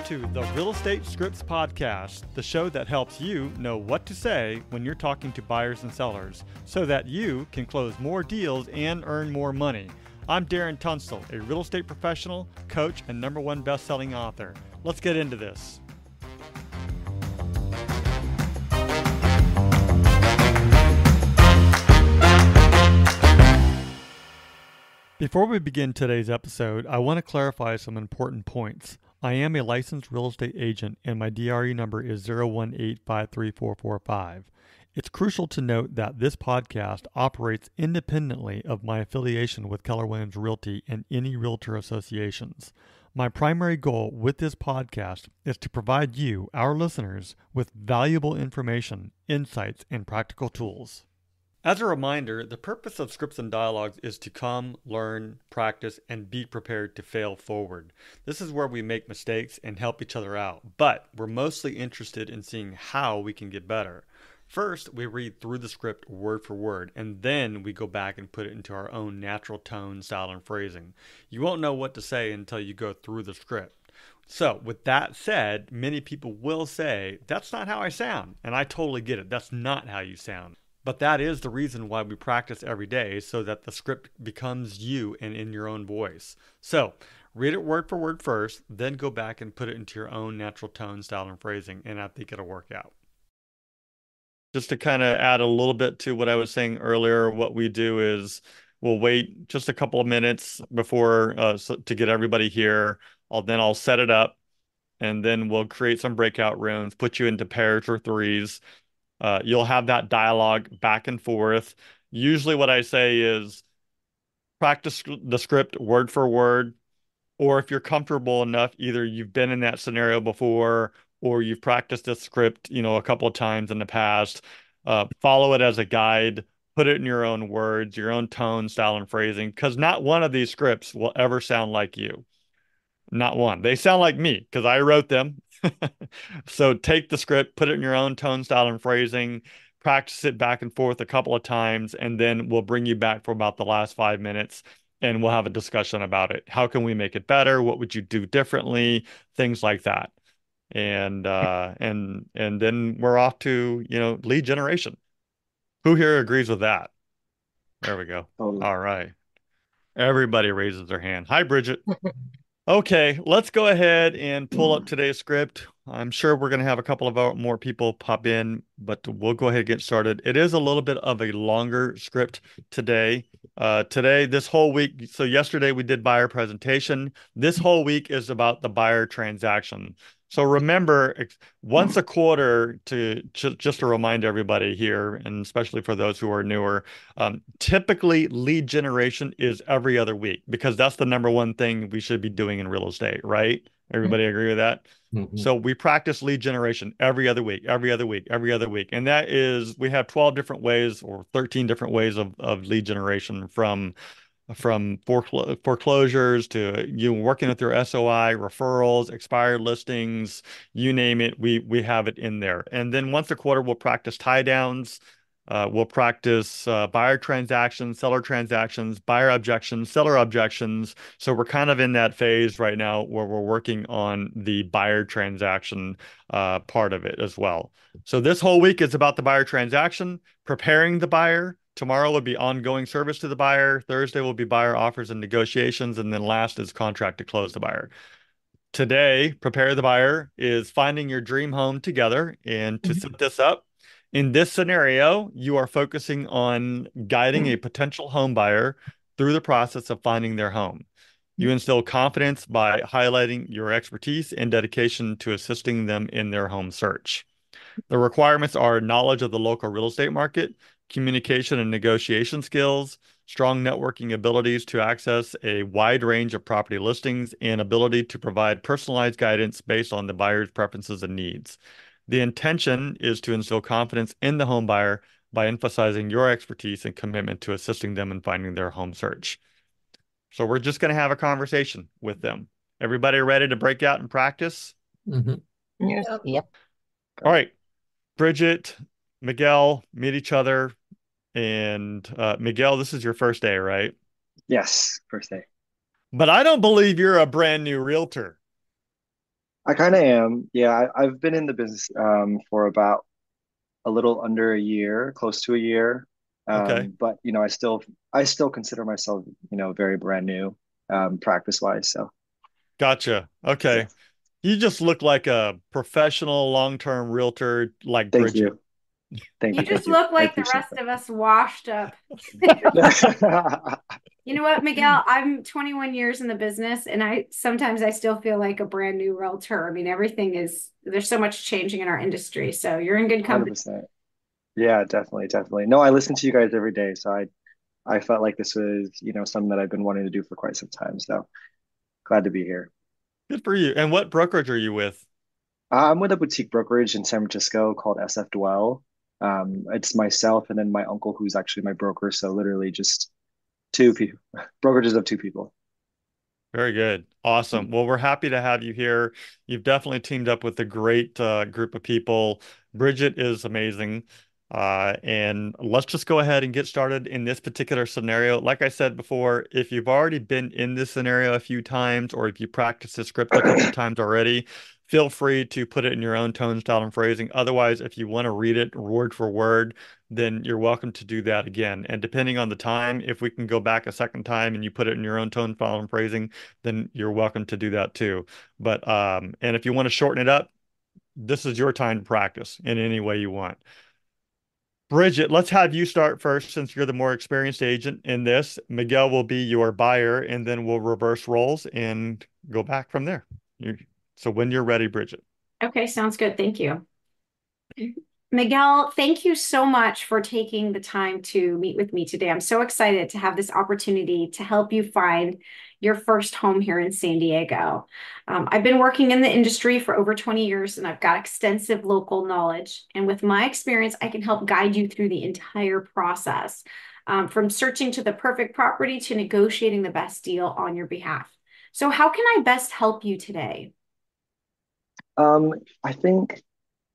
to the Real Estate Scripts Podcast, the show that helps you know what to say when you're talking to buyers and sellers so that you can close more deals and earn more money. I'm Darren Tunstall, a real estate professional, coach, and #1 best-selling author. Let's get into this. Before we begin today's episode, I want to clarify some important points. I am a licensed real estate agent and my DRE number is 018534445. It's crucial to note that this podcast operates independently of my affiliation with Keller Williams Realty and any realtor associations. My primary goal with this podcast is to provide you, our listeners, with valuable information, insights, and practical tools. As a reminder, the purpose of Scripts and Dialogues is to come, learn, practice, and be prepared to fail forward. This is where we make mistakes and help each other out, but we're mostly interested in seeing how we can get better. First, we read through the script word for word, and then we go back and put it into our own natural tone, style, and phrasing. You won't know what to say until you go through the script. So, with that said, many people will say, "That's not how I sound," and I totally get it. That's not how you sound. But that is the reason why we practice every day, so that the script becomes you and in your own voice. So, read it word for word first, then go back and put it into your own natural tone, style, and phrasing, and I think it'll work out. Just to kind of add a little bit to what I was saying earlier, what we do is we'll wait just a couple of minutes before to get everybody here. I'll set it up, and then we'll create some breakout rooms, put you into pairs or threes. You'll have that dialogue back and forth. Usually what I say is practice the script word for word, or if you're comfortable enough, either you've been in that scenario before or you've practiced this script, a couple of times in the past. Follow it as a guide, put it in your own words, your own tone, style, and phrasing, because not one of these scripts will ever sound like you. Not one. They sound like me because I wrote them. So take the script, put it in your own tone, style, and phrasing, practice it back and forth a couple of times, and then we'll bring you back for about the last 5 minutes and we'll have a discussion about it. How can we make it better? What would you do differently? Things like that. And then we're off to, lead generation. Who here agrees with that? There we go. Totally. All right. Everybody raises their hand. Hi, Bridget. Okay, let's go ahead and pull up today's script. I'm sure we're going to have a couple of more people pop in, but we'll go ahead and get started. It is a little bit of a longer script today. This whole week, so yesterday we did buyer presentation. This whole week is about the buyer transaction. So remember, once a quarter, just to remind everybody here, and especially for those who are newer, typically lead generation is every other week because that's the #1 thing we should be doing in real estate, right? Everybody agree with that? Mm-hmm. So we practice lead generation every other week, every other week, every other week. And that is, we have 12 different ways or 13 different ways of lead generation from foreclosures to you working with your SOI, referrals, expired listings, you name it, we have it in there. And then once a quarter, we'll practice Tiedowns. We'll practice buyer transactions, seller transactions, buyer objections, seller objections. So we're kind of in that phase right now where we're working on the buyer transaction part of it as well. So this whole week is about the buyer transaction, preparing the buyer. Tomorrow will be ongoing service to the buyer. Thursday will be buyer offers and negotiations. And then last is contract to close the buyer. Today, prepare the buyer is finding your dream home together. And to set this up, in this scenario, you are focusing on guiding a potential home buyer through the process of finding their home. You instill confidence by highlighting your expertise and dedication to assisting them in their home search. The requirements are knowledge of the local real estate market, communication and negotiation skills, strong networking abilities to access a wide range of property listings, and ability to provide personalized guidance based on the buyer's preferences and needs. The intention is to instill confidence in the home buyer by emphasizing your expertise and commitment to assisting them in finding their home search. So we're just going to have a conversation with them. Everybody ready to break out and practice? Mm-hmm. Yep. All right. Bridget, Miguel, meet each other. And Miguel, this is your first day, right? Yes, first day. But I don't believe you're a brand new realtor. I kind of am. Yeah, I've been in the business for about a little under a year, close to a year. Okay. But I still consider myself, very brand new, practice wise. So Gotcha. yeah, Okay. You just look like a professional long-term realtor like thank Bridget. you, thank You you, thank just you. look I like the appreciate rest of us washed up. that. You know what, Miguel? I'm 21 years in the business and I sometimes I still feel like a brand new realtor. I mean, everything is there's so much changing in our industry. So you're in good company. 100%. Yeah, definitely, definitely. No, I listen to you guys every day, so I felt like this was, something that I've been wanting to do for quite some time. So glad to be here. Good for you. And what brokerage are you with? I'm with a boutique brokerage in San Francisco called SF Dwell. It's myself and then my uncle, who's actually my broker. So literally just two people, brokerages of two people. Very good. Awesome. Well, we're happy to have you here. You've definitely teamed up with a great group of people. Bridget is amazing. And let's just go ahead and get started in this particular scenario. Like I said before, if you've already been in this scenario a few times, or if you practiced the script a couple times already, feel free to put it in your own tone, style, and phrasing. Otherwise, if you want to read it word for word, then you're welcome to do that again. And depending on the time, if we can go back a second time and you put it in your own tone, style, and phrasing, then you're welcome to do that too. But and if you want to shorten it up, this is your time to practice in any way you want. Bridget, let's have you start first since you're the more experienced agent in this. Miguel will be your buyer, and then we'll reverse roles and go back from there. You, so when you're ready, Bridget. Okay, sounds good. Thank you. Miguel, thank you so much for taking the time to meet with me today. I'm so excited to have this opportunity to help you find your first home here in San Diego. I've been working in the industry for over 20 years and I've got extensive local knowledge. And with my experience, I can help guide you through the entire process, from searching to the perfect property to negotiating the best deal on your behalf. So, how can I best help you today? Um, I think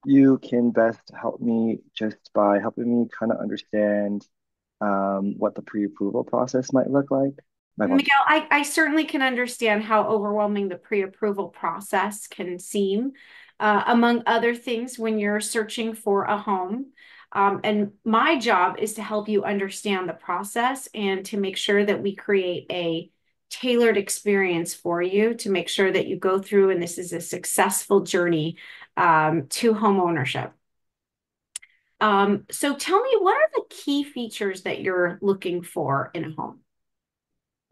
you can best help me just by helping me kind of understand what the pre-approval process might look like. My apologies. Miguel, I certainly can understand how overwhelming the pre-approval process can seem, among other things, when you're searching for a home. And my job is to help you understand the process and to make sure that we create a tailored experience for you to make sure that you go through and this is a successful journey, to home ownership. So tell me, what are the key features that you're looking for in a home?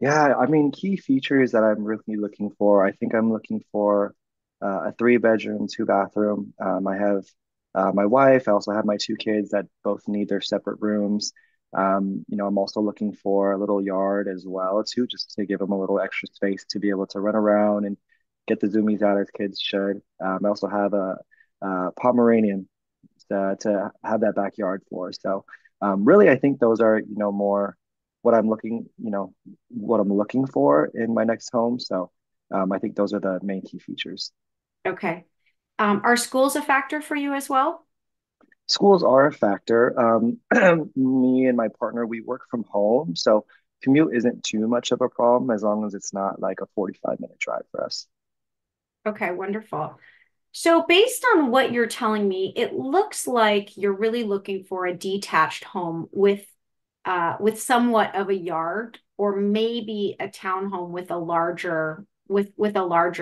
Yeah, I mean, key features that I'm really looking for. I think I'm looking for a three-bedroom, two-bathroom. I have my wife. I also have my two kids that both need their separate rooms. I'm also looking for a little yard as well too, just to give them a little extra space to be able to run around and get the zoomies out as kids should. I also have a Pomeranian to have that backyard for. So really, I think those are, more what what I'm looking for in my next home. So I think those are the main key features. Okay. Are schools a factor for you as well? Schools are a factor. Me and my partner, we work from home, so commute isn't too much of a problem as long as it's not like a 45-minute drive for us. Okay, wonderful. So based on what you're telling me, it looks like you're really looking for a detached home with somewhat of a yard or maybe a townhome with a larger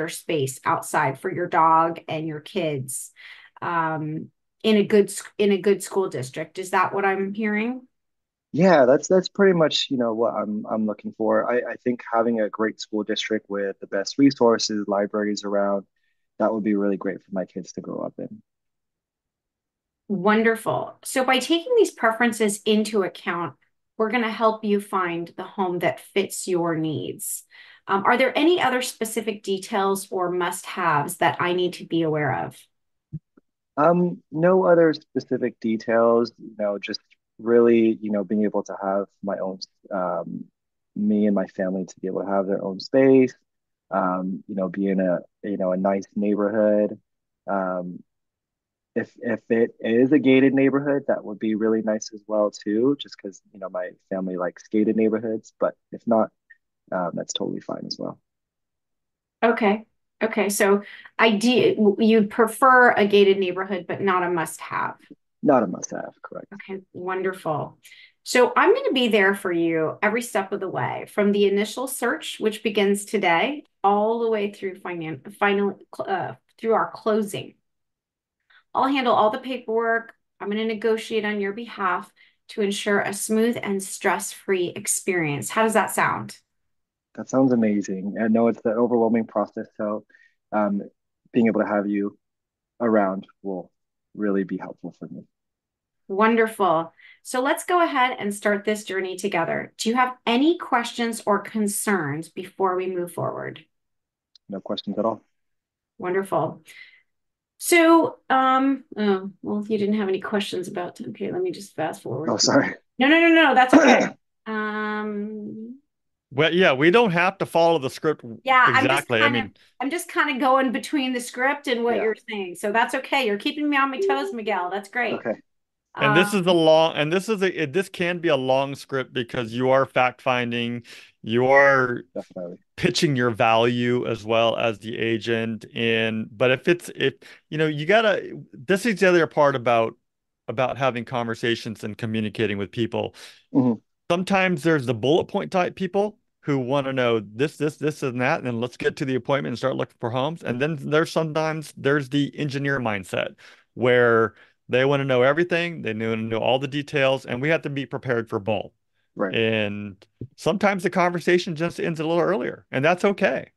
space outside for your dog and your kids, in a good school district. Is that what I'm hearing? Yeah, that's pretty much, what I'm looking for. I think having a great school district with the best resources, libraries around, that would be really great for my kids to grow up in. Wonderful. So by taking these preferences into account, we're going to help you find the home that fits your needs. Are there any other specific details or must-haves that I need to be aware of? No other specific details, just really, being able to have my own, me and my family to be able to have their own space, be in a nice neighborhood. Um, if it is a gated neighborhood, that would be really nice as well too, just because, my family likes gated neighborhoods, but if not, that's totally fine as well. Okay. Okay, so you'd prefer a gated neighborhood, but not a must-have. Not a must-have, correct. Okay, wonderful. So I'm going to be there for you every step of the way, from the initial search, which begins today, all the way through through our closing. I'll handle all the paperwork. I'm going to negotiate on your behalf to ensure a smooth and stress-free experience. How does that sound? That sounds amazing. I know it's an overwhelming process, so um, being able to have you around will really be helpful for me. Wonderful. So let's go ahead and start this journey together. Do you have any questions or concerns before we move forward? No questions at all. Wonderful. So, oh, well, you didn't have any questions about, okay, let me just fast Oh, forward. sorry. No, no, no, no, that's okay. Um, Well, yeah, we don't have to follow the script yeah, exactly. I mean, I'm just kind of going between the script and what Yeah. you're saying. So that's okay. You're keeping me on my toes, Miguel. That's great. Okay. and Um, this is a long, and this is a, it, this can be a long script because you are fact finding, you are Definitely. pitching your value as well as the agent. And but if you know, you gotta, this is the other part about having conversations and communicating with people. Hmm. Sometimes there's the bullet point type people who want to know this, and that, and then let's get to the appointment and start looking for homes. And then there's the engineer mindset where they want to know everything, they want to know all the details, and we have to be prepared for both. Right. And sometimes the conversation just ends a little earlier, and that's okay.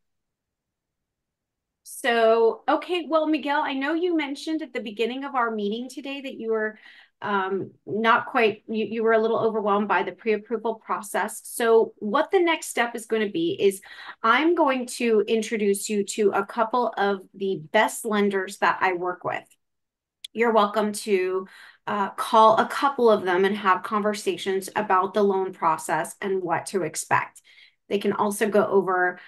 So, okay, well, Miguel, I know you mentioned at the beginning of our meeting today that you were not quite, you were a little overwhelmed by the pre-approval process. So, what the next step is going to be is I'm going to introduce you to a couple of the best lenders that I work with. You're welcome to call a couple of them and have conversations about the loan process and what to expect. They can also go over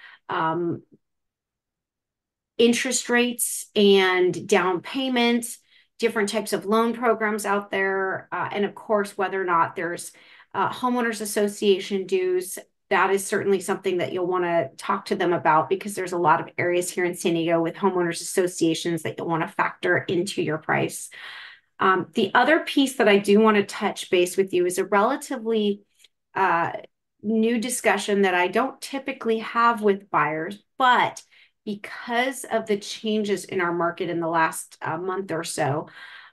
interest rates and down payments, different types of loan programs out there, and of course, whether or not there's homeowners association dues. That is certainly something that you'll want to talk to them about because there's a lot of areas here in San Diego with homeowners associations that you'll want to factor into your price. The other piece that I do want to touch base with you is a relatively uh, new discussion that I don't typically have with buyers, but because of the changes in our market in the last month or so,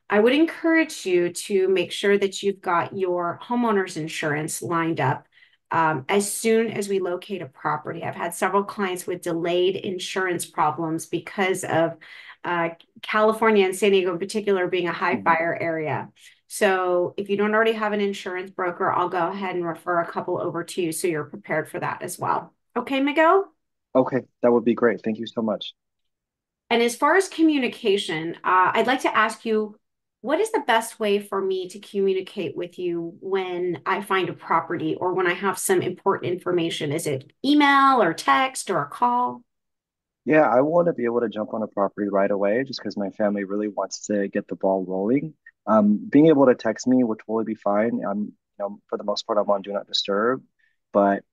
I would encourage you to make sure that you've got your homeowner's insurance lined up as soon as we locate a property. I've had several clients with delayed insurance problems because of uh, California and San Diego in particular being a high Hmm. fire area. So if you don't already have an insurance broker, I'll go ahead and refer a couple over to you so you're prepared for that as well. Okay, Miguel? Okay, that would be great. Thank you so much. And as far as communication, I'd like to ask you, what is the best way for me to communicate with you when I find a property or when I have some important information? Is it email or text or a call? Yeah, I want to be able to jump on a property right away just because my family really wants to get the ball rolling. Being able to text me would totally be fine. For the most part, I'm on Do Not Disturb, but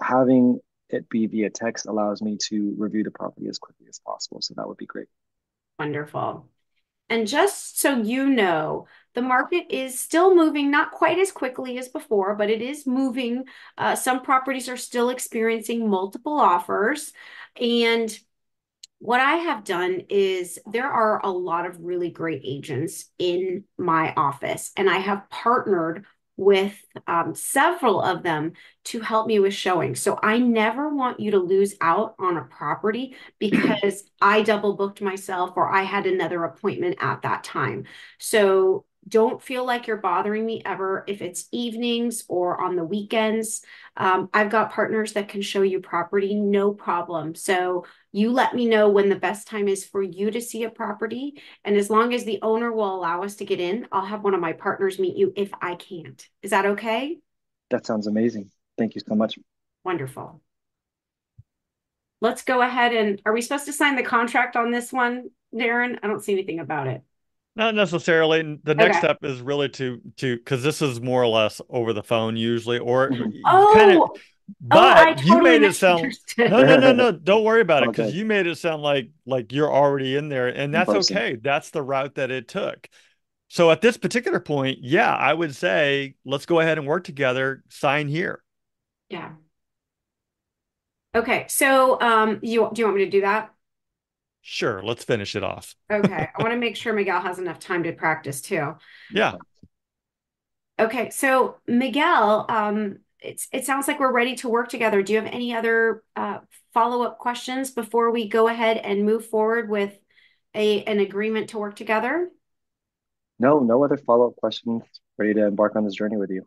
having it be via text allows me to review the property as quickly as possible. So that would be great. Wonderful. And just so you know, the market is still moving, not quite as quickly as before, but it is moving. Some properties are still experiencing multiple offers. And what I have done is there are a lot of really great agents in my office, and I have partnered with several of them to help me with showing. So I never want you to lose out on a property because I double booked myself or I had another appointment at that time. So don't feel like you're bothering me ever if it's evenings or on the weekends. I've got partners that can show you property, no problem. So you let me know when the best time is for you to see a property. And as long as the owner will allow us to get in, I'll have one of my partners meet you if I can't. Is that okay? That sounds amazing. Thank you so much. Wonderful. Let's go ahead and are we supposed to sign the contract on this one, Darren? I don't see anything about it. Not necessarily. The next Okay. step is really to because this is more or less over the phone usually, or Mhm. you kind of Oh, Oh, I But you totally made it sound no, misunderstood. no, no, no. Don't worry about it All because good you made it sound like you're already in there, and in that's person. okay. That's the route that it took. So at this particular point, yeah, I would say let's go ahead and work together. Sign here. Yeah. Okay. So, do you want me to do that? Sure, let's finish it off. Okay. I want to make sure Miguel has enough time to practice too. Yeah, Okay. So, Miguel, it sounds like we're ready to work together. Do you have any other follow-up questions before we go ahead and move forward with an agreement to work together? No, no other follow-up questions. Ready to embark on this journey with you.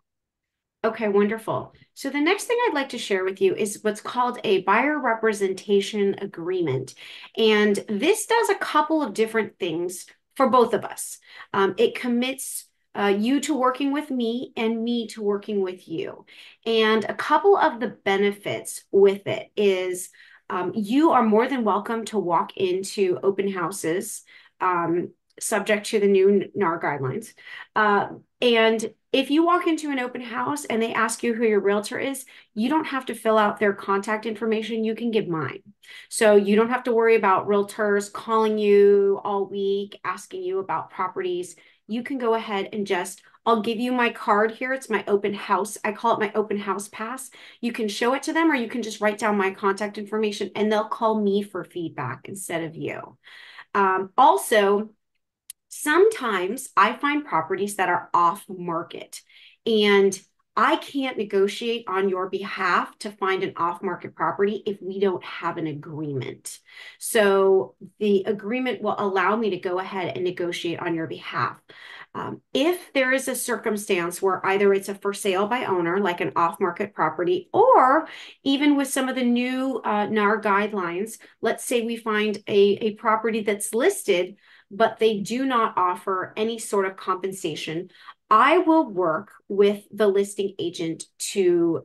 Okay, wonderful. So the next thing I'd like to share with you is what's called a buyer representation agreement. And this does a couple of different things for both of us. It commits you to working with me and me to working with you. And a couple of the benefits with it is you are more than welcome to walk into open houses, subject to the new NAR guidelines. And if you walk into an open house and they ask you who your realtor is, you don't have to fill out their contact information. You can give mine. So you don't have to worry about realtors calling you all week, asking you about properties. You can go ahead and I'll give you my card here. It's my open house. I call it my open house pass. You can show it to them, or you can just write down my contact information and they'll call me for feedback instead of you. Also, sometimes I find properties that are off market and I can't negotiate on your behalf to find an off market property if we don't have an agreement. So the agreement will allow me to go ahead and negotiate on your behalf. If there is a circumstance where either it's a for sale by owner, like an off market property, or even with some of the new NAR guidelines, let's say we find a property that's listed but they do not offer any sort of compensation. I will work with the listing agent to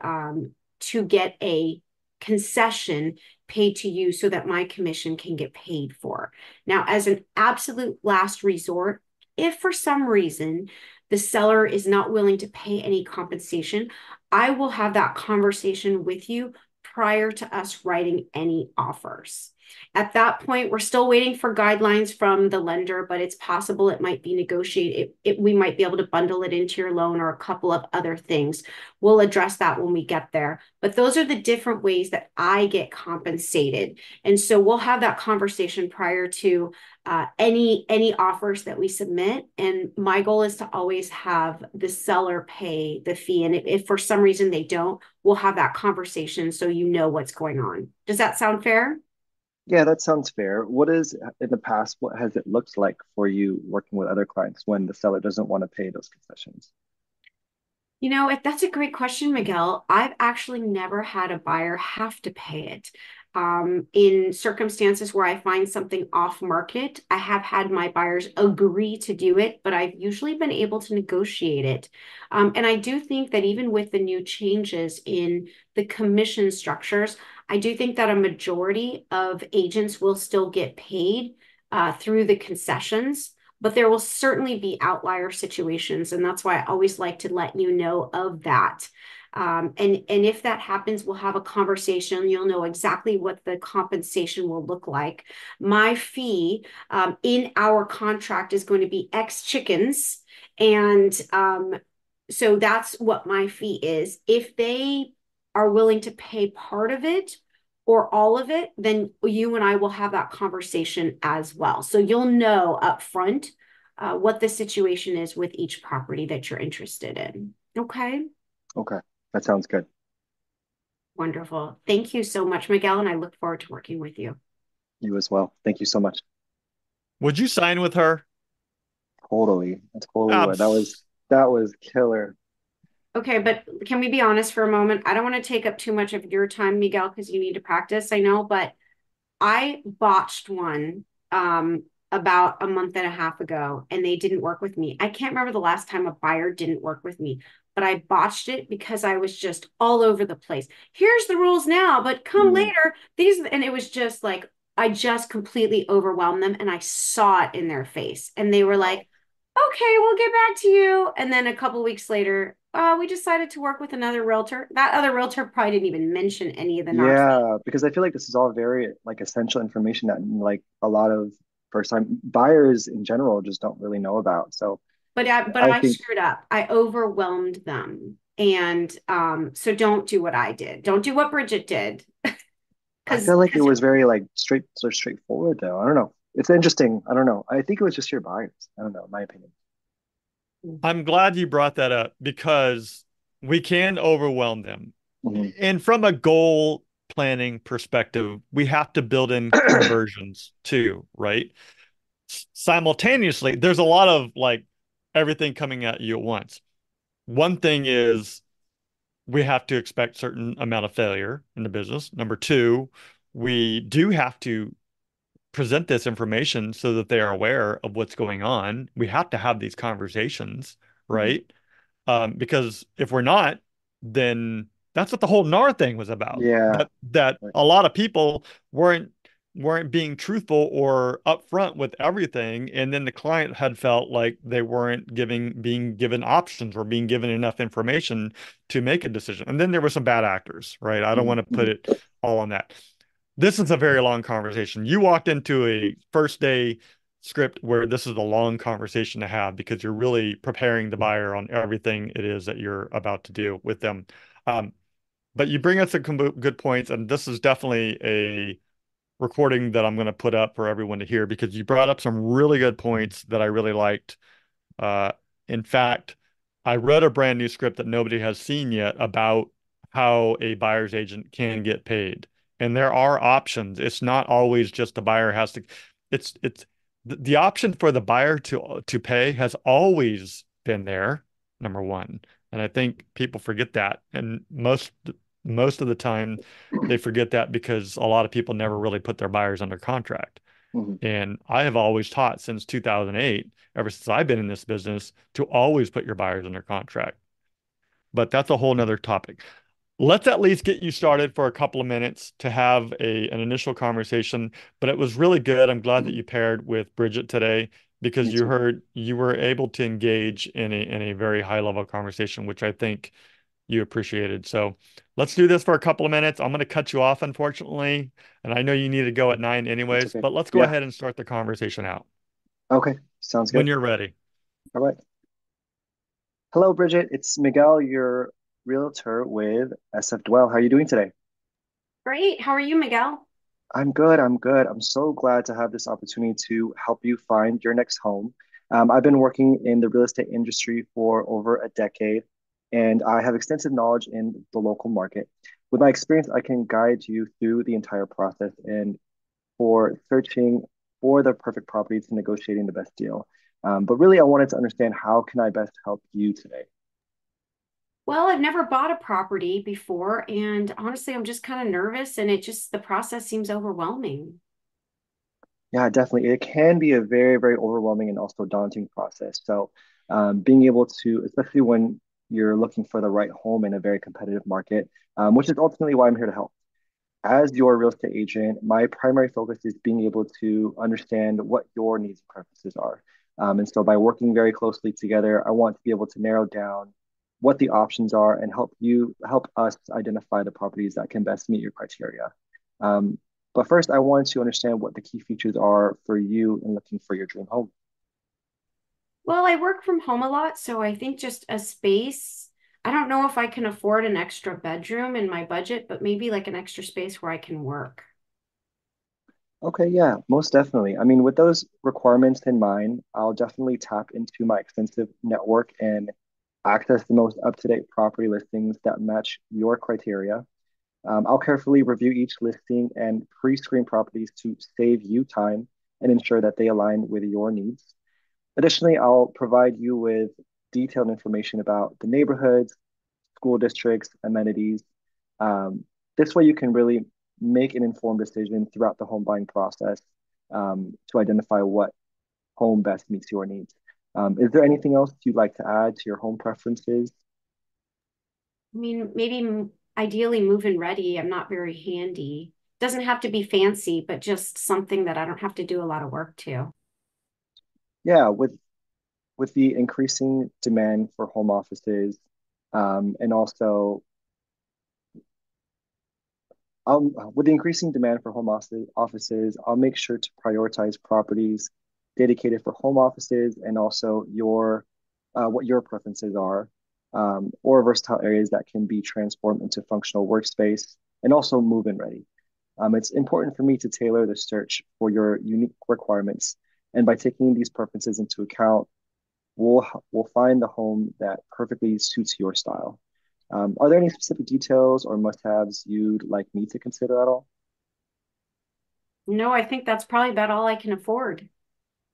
get a concession paid to you so that my commission can get paid for. Now, as an absolute last resort, if for some reason the seller is not willing to pay any compensation, I will have that conversation with you prior to us writing any offers. At that point, we're still waiting for guidelines from the lender, but it's possible it might be negotiated. We might be able to bundle it into your loan or a couple of other things. We'll address that when we get there. But those are the different ways that I get compensated. And so we'll have that conversation prior to any offers that we submit. And my goal is to always have the seller pay the fee. And if for some reason they don't, we'll have that conversation so you know what's going on. Does that sound fair? Yeah, that sounds fair. What is in the past, what has it looked like for you working with other clients when the seller doesn't want to pay those concessions? You know, if that's a great question, Miguel. I've actually never had a buyer have to pay it. In circumstances where I find something off market, I have had my buyers agree to do it, but I've usually been able to negotiate it. And I do think that even with the new changes in the commission structures, I do think that a majority of agents will still get paid through the concessions, but there will certainly be outlier situations. And that's why I always like to let you know of that. And if that happens, we'll have a conversation. You'll know exactly what the compensation will look like. My fee in our contract is going to be X chickens. And so that's what my fee is. If they are willing to pay part of it, or all of it, then you and I will have that conversation as well. So you'll know up front what the situation is with each property that you're interested in. Okay, Okay, that sounds good. wonderful. Thank you so much, Miguel, and I look forward to working with you. You as well. Thank you so much. would you sign with her? Totally. I totally would. Abs- That was killer. Okay, but can we be honest for a moment? I don't want to take up too much of your time, Miguel, because you need to practice. I know, but I botched one about a month and a half ago and they didn't work with me. I can't remember the last time a buyer didn't work with me, but I botched it because I was just all over the place. Here's the rules now, but come Mm, later. And it was just like I just completely overwhelmed them and I saw it in their face. And they were wow. like, Okay, we'll get back to you. And then a couple weeks later, we decided to work with another realtor. That other realtor probably didn't even mention any of the knobs. Yeah, because I feel like this is all very like essential information that like a lot of first time buyers in general just don't really know about. So But I I think screwed up. I overwhelmed them. And so don't do what I did. Don't do what Bridget did. I Because feel like it was very like straightforward though. I don't know. It's interesting. I don't know. I think it was just your buyers. I don't know, in my opinion. I'm glad you brought that up because we can overwhelm them. Hmm. And from a goal planning perspective, we have to build in conversions too, right? Simultaneously, there's a lot of like everything coming at you at once. One thing is we have to expect certain amount of failure in the business. Number two, we do have to present this information so that they are aware of what's going on. We have to have these conversations, Hmm. right? Because if we're not, then that's what the whole NAR thing was about. Yeah. That Right. a lot of people weren't being truthful or upfront with everything, and then the client had felt like they weren't being given options or being given enough information to make a decision. And then there were some bad actors, right? I don't Hmm. want to put Hmm. it all on that. This is a very long conversation. You walked into a first day script where this is a long conversation to have because you're really preparing the buyer on everything it is that you're about to do with them. Um, but you bring us some good points, and this is definitely a recording that I'm going to put up for everyone to hear because you brought up some really good points that I really liked. Uh, in fact, I read a brand new script that nobody has seen yet about how a buyer's agent can get paid. And there are options. It's not always just the buyer has to, it's the option for the buyer to pay has always been there, number one. And I think people forget that. And most of the time they forget that because a lot of people never really put their buyers under contract. Hmm. And I have always taught since 2008, ever since I've been in this business, to always put your buyers under contract. But that's a whole nother topic. Let's at least get you started for a couple of minutes to have an initial conversation. But it was really good. I'm glad that Hmm. you paired with Bridget today because Me too. you were able to engage in a very high level conversation, which I think you appreciated. So let's do this for a couple of minutes. I'm going to cut you off, unfortunately. And I know you need to go at 9 That's anyways, okay. but let's go Yeah. ahead and start the conversation out Okay. Sounds when good. you're ready. All right. Hello, Bridget. It's Miguel, your realtor with SF Dwell. How are you doing today? Great. How are you, Miguel? I'm good. I'm good. I'm so glad to have this opportunity to help you find your next home. I've been working in the real estate industry for over a decade, and I have extensive knowledge in the local market. With my experience, I can guide you through the entire process and for searching for the perfect property to negotiating the best deal. But really, I wanted to understand how can I best help you today? Well, I've never bought a property before, and honestly, I'm just kind of nervous, and the process seems overwhelming. Yeah, definitely. It can be a very, very overwhelming and also daunting process. So, being able to, especially when you're looking for the right home in a very competitive market, which is ultimately why I'm here to help. As your real estate agent, my primary focus is being able to understand what your needs and preferences are. And so, by working very closely together, I want to be able to narrow down what the options are and help us identify the properties that can best meet your criteria. Um, but first, I want to understand what the key features are for you in looking for your dream home. Well, I work from home a lot, so I think just a space. I don't know if I can afford an extra bedroom in my budget, but maybe like an extra space where I can work. Okay, yeah, most definitely. I mean, with those requirements in mind, I'll definitely tap into my extensive network and access the most up-to-date property listings that match your criteria. I'll carefully review each listing and pre-screen properties to save you time and ensure that they align with your needs. Additionally, I'll provide you with detailed information about the neighborhoods, school districts, amenities. Um, this way, you can really make an informed decision throughout the home buying process to identify what home best meets your needs. Is there anything else you'd like to add to your home preferences? I mean, maybe ideally move-in ready. I'm not very handy. Doesn't have to be fancy, but just something that I don't have to do a lot of work to. Yeah, with the increasing demand for home offices, and also with the increasing demand for offices, I'll make sure to prioritize properties dedicated for home offices and also your what your preferences are, or versatile areas that can be transformed into functional workspace and also move-in ready. It's important for me to tailor the search for your unique requirements, and by taking these preferences into account, we'll find the home that perfectly suits your style. Are there any specific details or must-haves you'd like me to consider at all? No, I think that's probably about all I can afford.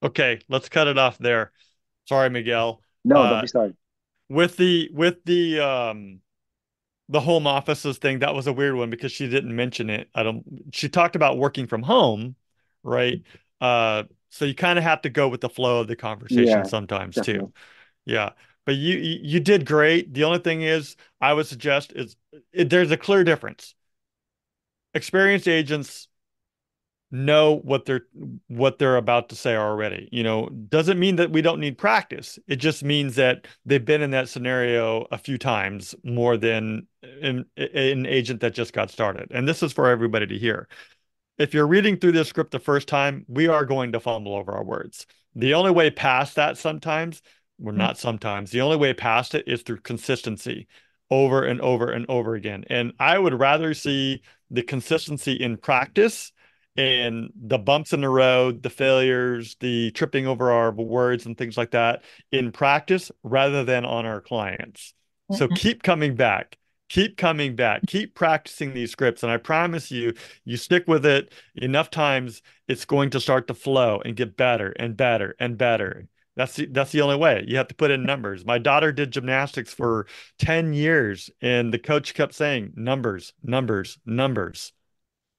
Okay, let's cut it off there. Sorry, Miguel. No, don't Uh, be sorry. with the home offices thing, that was a weird one because she didn't mention it. She talked about working from home, right? So you kind of have to go with the flow of the conversation Yeah, sometimes too. definitely. Yeah. But you did great. The only thing is I would suggest is there's a clear difference. Experienced agents know what they're about to say already. Doesn't mean that we don't need practice. It just means that they've been in that scenario a few times more than an agent that just got started. And this is for everybody to hear. If you're reading through this script the first time, we are going to fumble over our words. The only way past that sometimes, well, not sometimes, the only way past it is through consistency over and over and over again. And I would rather see the consistency in practice and the bumps in the road, the failures, the tripping over our words and things like that in practice rather than on our clients. So keep coming back. Keep coming back, keep practicing these scripts, and I promise you, you stick with it enough times, it's going to start to flow and get better and better and better. That's the only way. You have to put in numbers. My daughter did gymnastics for 10 years, and the coach kept saying numbers, numbers, numbers.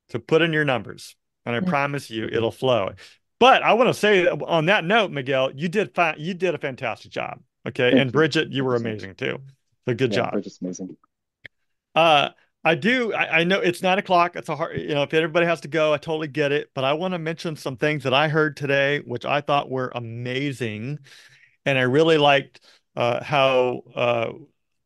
So put in your numbers, and I promise you it'll flow. But I want to say that on that note, Miguel, you did fine. You did a fantastic job. Okay. Thank And you. Bridget, you Thank were you so much. amazing too. So good Yeah, job. Bridget's amazing. Uh, I know it's 9 o'clock. It's a hard, if everybody has to go, I totally get it. But I want to mention some things that I heard today, which I thought were amazing. And I really liked how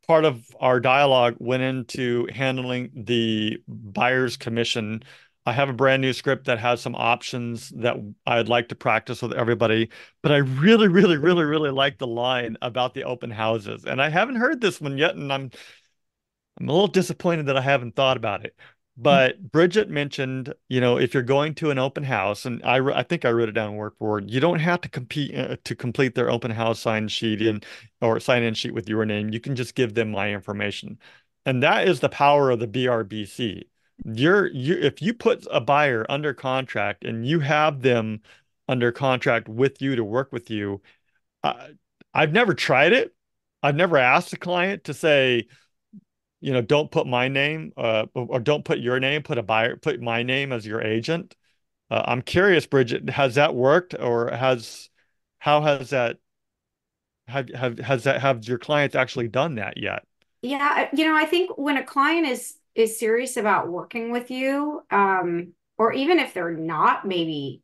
part of our dialogue went into handling the buyer's commission. I have a brand new script that has some options that I'd like to practice with everybody. But I really, really, really, really like the line about the open houses. And I haven't heard this one yet, and I'm a little disappointed that I haven't thought about it. But Bridget mentioned, if you're going to an open house, and I think I wrote it down word for word, you don't have to compete to complete their open house sign sheet or sign in sheet with your name. You can just give them my information, and that is the power of the BRBC. If you put a buyer under contract and you have them under contract with you to work with you, uh, I've never tried it. I've never asked a client to say, don't put my name, or don't put your name, put my name as your agent. I'm curious, Bridget, has that worked or how has that, have your clients actually done that yet? Yeah, I think when a client is serious about working with you, or even if they're not, maybe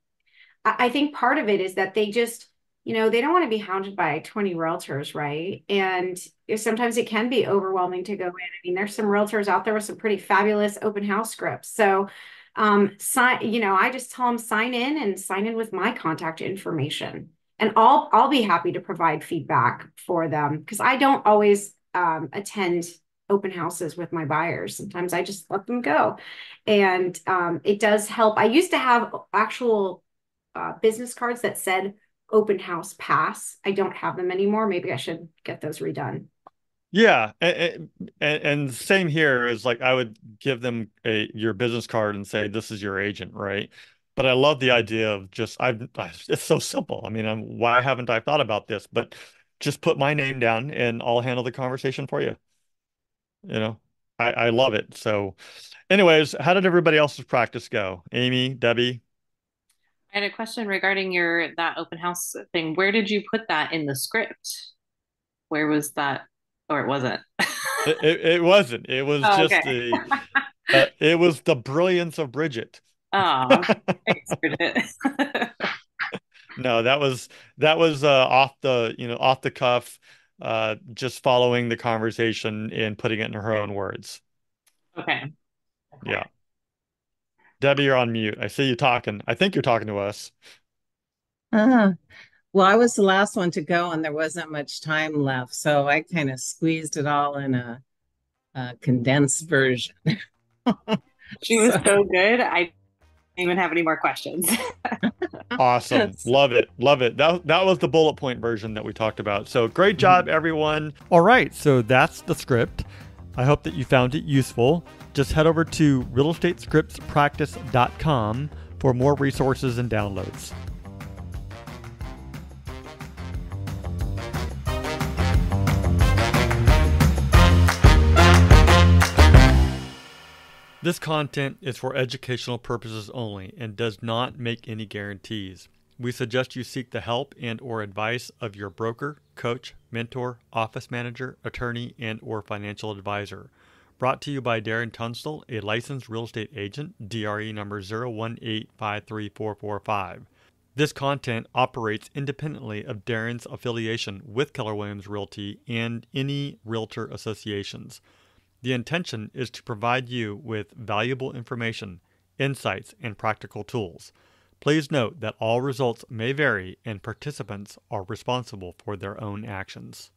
I think part of it is that they just, they don't want to be hounded by 20 realtors, right? And sometimes it can be overwhelming to go in. I mean, there's some realtors out there with some pretty fabulous open house scripts. So, I just tell them sign in with my contact information. And I'll be happy to provide feedback for them because I don't always attend open houses with my buyers. Sometimes I just let them go. And it does help. I used to have actual business cards that said open house pass. I don't have them anymore. Maybe I should get those redone. Yeah, and same here is like I would give them your business card and say this is your agent, right? But I love the idea of it's so simple. I mean, why haven't I thought about this? But just put my name down and I'll handle the conversation for you. You know, I love it. So, anyways, how did everybody else's practice go? Amy, Debbie? I had a question regarding that open house thing. Where did you put that in the script? Where was that? Or it wasn't? It wasn't. It was Oh, just okay. it was the brilliance of Bridget. Oh, thanks, Bridget. No, that was off the cuff, just following the conversation and putting it in her own words. Okay. Yeah. Okay. Debbie, you're on mute. I see you talking. I think you're talking to us. Uh, well, I was the last one to go, and there wasn't much time left, so I kind of squeezed it all in a condensed version. She was So, so good. I didn't even have any more questions. Awesome. Love it. Love it. That was the bullet point version that we talked about. So great job, Mhm. everyone. All right. So that's the script. I hope that you found it useful. Just head over to realestatescriptspractice.com for more resources and downloads. This content is for educational purposes only and does not make any guarantees. We suggest you seek the help and or advice of your broker, coach, mentor, office manager, attorney, and or financial advisor. Brought to you by Darren Tunstall, a licensed real estate agent, DRE number 018534445. This content operates independently of Darren's affiliation with Keller Williams Realty and any realtor associations. The intention is to provide you with valuable information, insights, and practical tools. Please note that all results may vary and participants are responsible for their own actions.